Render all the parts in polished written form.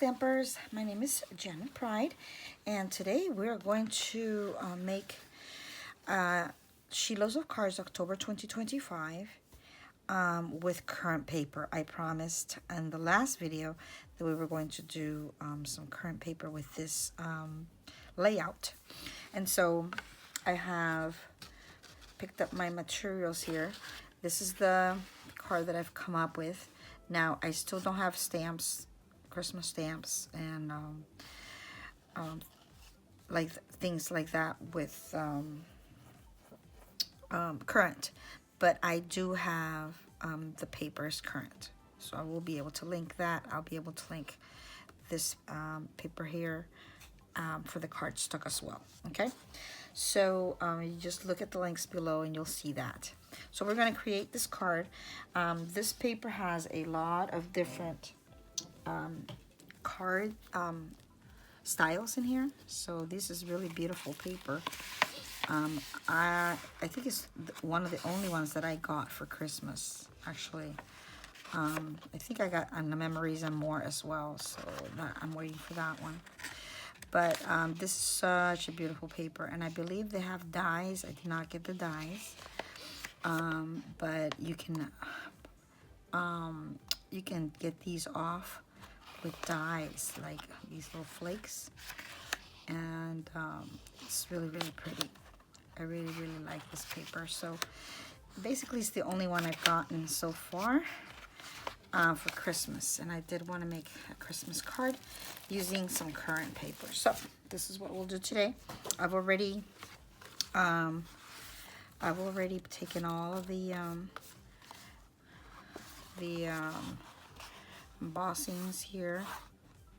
Stampers, my name is Janet Pride, and today we're going to make Sheetloads of Cards October 2025 with current paper. I promised in the last video that we were going to do some current paper with this layout, and so I have picked up my materials here. This is the card that I've come up with. Now I still don't have stamps, Christmas stamps, and like things like that with current, but I do have the papers current, so I will be able to link that. I'll be able to link this paper here for the cardstock as well. Okay, so you just look at the links below and you'll see that. So we're going to create this card. This paper has a lot of different card styles in here, so this is really beautiful paper. I think it's one of the only ones that I got for Christmas, actually. I think I got on the Memories and More as well, so I'm waiting for that one. But this is such a beautiful paper, and I believe they have dies. I did not get the dies, but you can get these off with dies, like these little flakes, and it's really pretty. I really like this paper. So basically it's the only one I've gotten so far for Christmas, and I did want to make a Christmas card using some current paper. So this is what we'll do today. I've already taken all of the embossings here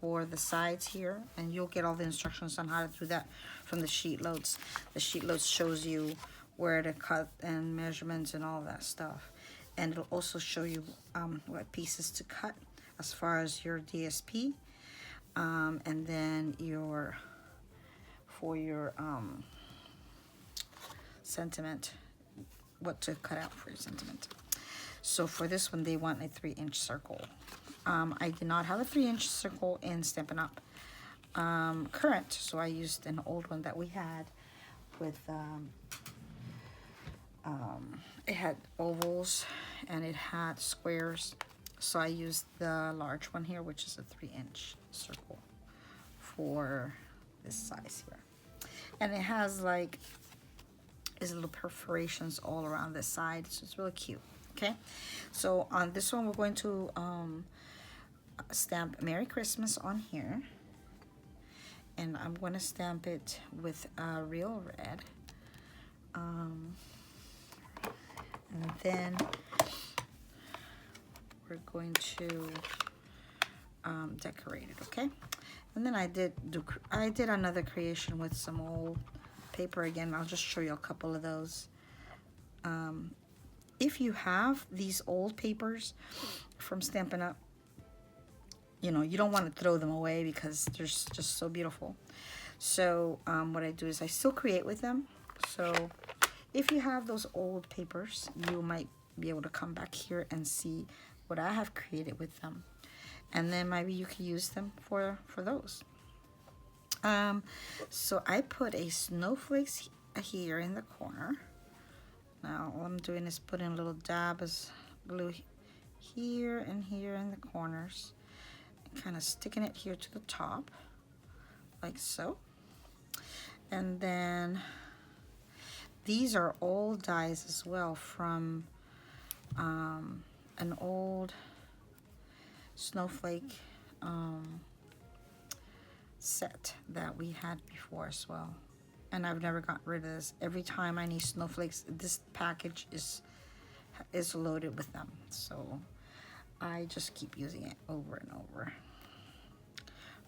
or the sides here, and you'll get all the instructions on how to do that from the Sheetloads. The Sheetloads shows you where to cut and measurements and all that stuff, and it'll also show you what pieces to cut as far as your DSP, and then for your sentiment, what to cut out for your sentiment. So for this one, they want a 3-inch circle. I did not have a 3-inch circle in Stampin' Up current, so I used an old one that we had with it had ovals and it had squares, so I used the large one here, which is a 3-inch circle for this size here, and it has like these little perforations all around the side, so it's really cute. Okay, so on this one we're going to stamp Merry Christmas on here, and I'm going to stamp it with real red, and then we're going to decorate it. Okay, and then I did another creation with some old paper again. I'll just show you a couple of those. If you have these old papers from Stampin' Up, you know, you don't want to throw them away because they're just so beautiful. So what I do is I still create with them. So if you have those old papers, you might be able to come back here and see what I have created with them, and then maybe you can use them for those. So I put a snowflakes here in the corner. Now all I'm doing is putting a little dab of glue here and here in the corners, kind of sticking it here to the top like so. And then these are old dies as well from an old snowflake set that we had before as well, and I've never got rid of this. Every time I need snowflakes, this package is loaded with them, so I just keep using it over and over.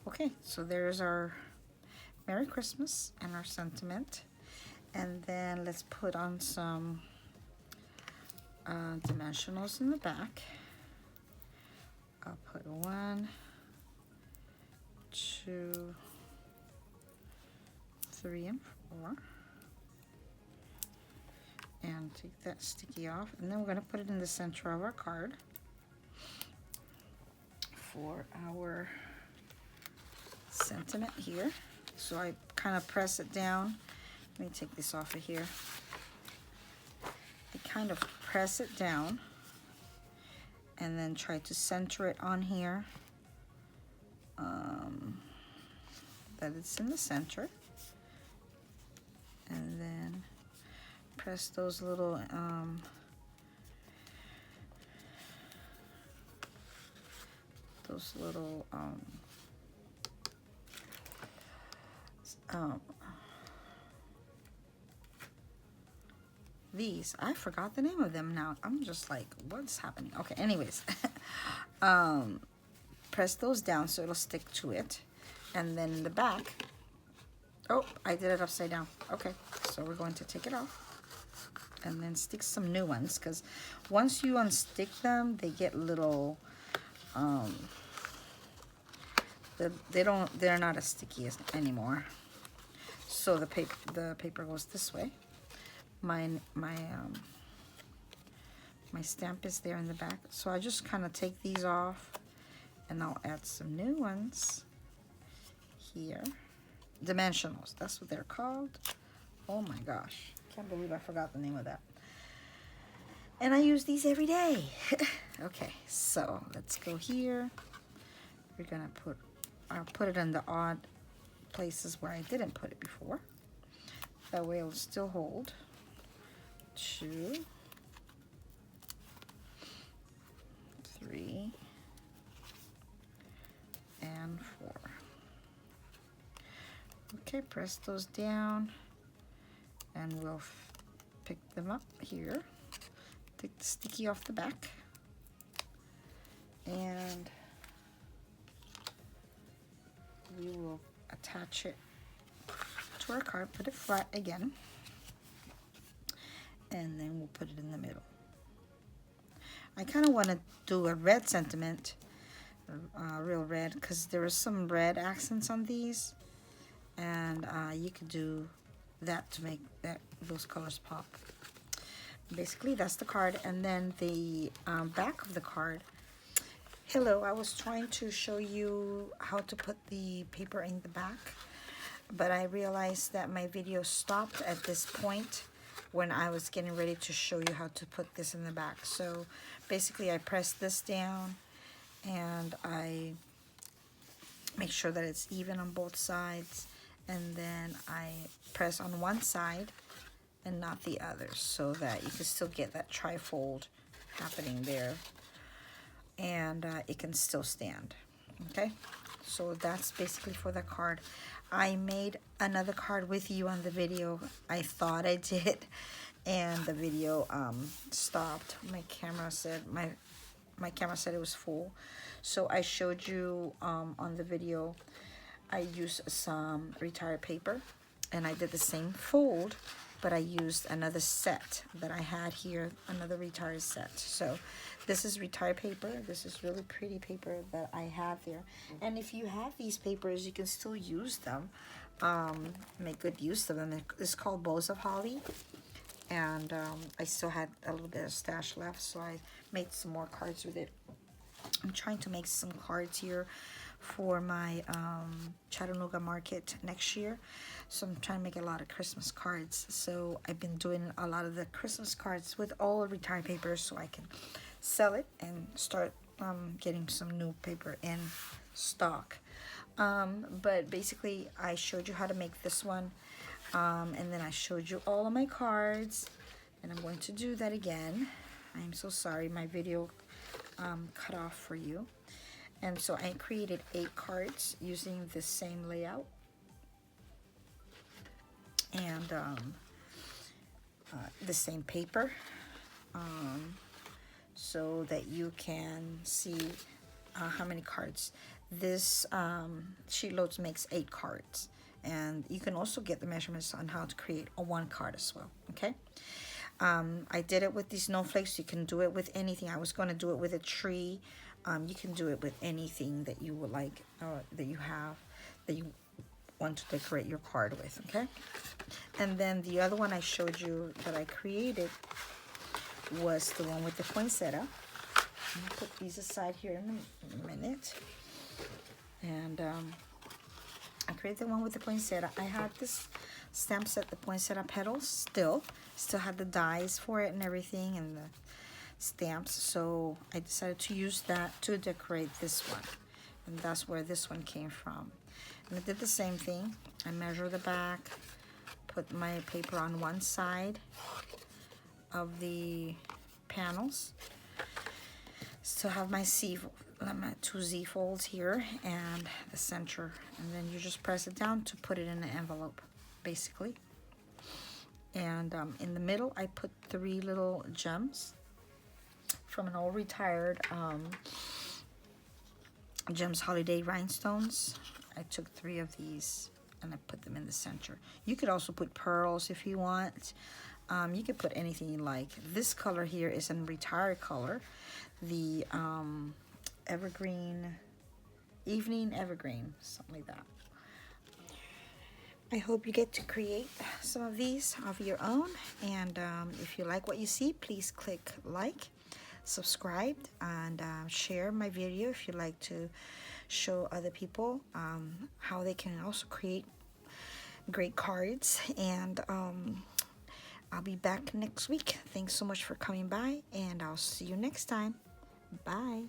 Okay, so there's our Merry Christmas and our sentiment, and then let's put on some dimensionals in the back. I'll put 1, 2, 3, and 4, and take that sticky off, and then we're going to put it in the center of our card for our sentiment here. So I kind of press it down. Let me take this off of here. I kind of press it down and then try to center it on here. That it's in the center. And then press those little these, I forgot the name of them now. I'm just like, what's happening? Okay, anyways. Press those down so it'll stick to it. And then in the back, oh, I did it upside down. Okay, so we're going to take it off and then stick some new ones, because once you unstick them, they get little, they're not as sticky anymore. So the paper goes this way. My stamp is there in the back, so I just kind of take these off and I'll add some new ones here. Dimensionals, that's what they're called. Oh my gosh, can't believe I forgot the name of that. And I use these every day. Okay, so let's go here. We're gonna I'll put it in the odd places where I didn't put it before. That way it'll still hold. 2, 3, and 4. Okay, press those down and we'll pick them up here. Take the sticky off the back and we will attach it to our card, put it flat again, and then we'll put it in the middle. I kind of want to do a red sentiment, real red, because there are some red accents on these, and you could do that to make those colors pop. Basically, that's the card, and then the back of the card. Hello, I was trying to show you how to put the paper in the back, but I realized that my video stopped at this point when I was getting ready to show you how to put this in the back. So basically I press this down and I make sure that it's even on both sides, and then I press on one side and not the other, so that you can still get that trifold happening there, and it can still stand. Okay, so that's basically for the card. I made another card with you on the video. I thought I did, and the video stopped. My camera said it was full, so I showed you on the video. I used some retired paper, and I did the same fold, but I used another set that I had here, another retired set. So this is retired paper. This is really pretty paper that I have there. And if you have these papers, you can still use them. Make good use of them. It's called Bows of Holly. And I still had a little bit of stash left, so I made some more cards with it. I'm trying to make some cards here for my Chattanooga market next year. So I'm trying to make a lot of Christmas cards. So I've been doing a lot of the Christmas cards with all retired papers, so I can sell it and start getting some new paper in stock. But basically I showed you how to make this one, and then I showed you all of my cards, and I'm going to do that again. I'm so sorry, my video cut off for you. And so I created 8 cards using the same layout, and the same paper, so that you can see how many cards. This Sheetloads makes 8 cards, and you can also get the measurements on how to create a 1 card as well. Okay, I did it with these snowflakes. You can do it with anything. I was going to do it with a tree. You can do it with anything that you would like, that you have, that you want to decorate your card with. Okay, and then the other one I showed you that I created was the one with the poinsettia. I'll put these aside here in a minute. And created the one with the poinsettia. I had this stamp set, the poinsettia petals, still had the dies for it and everything, and the stamps, so I decided to use that to decorate this one, and that's where this one came from. And I did the same thing. I measure the back, put my paper on one side of the panels, still have my two Z folds here and the center, and then you just press it down to put it in the envelope, basically. And in the middle, I put 3 little gems from an old retired Gems Holiday Rhinestones. I took 3 of these and I put them in the center. You could also put pearls if you want. You could put anything you like. This color here is a retired color, the evergreen, evening evergreen, something like that. I hope you get to create some of these of your own, and if you like what you see, please click like, subscribe, and share my video if you'd like to show other people how they can also create great cards. And I'll be back next week. Thanks so much for coming by, and I'll see you next time. Bye.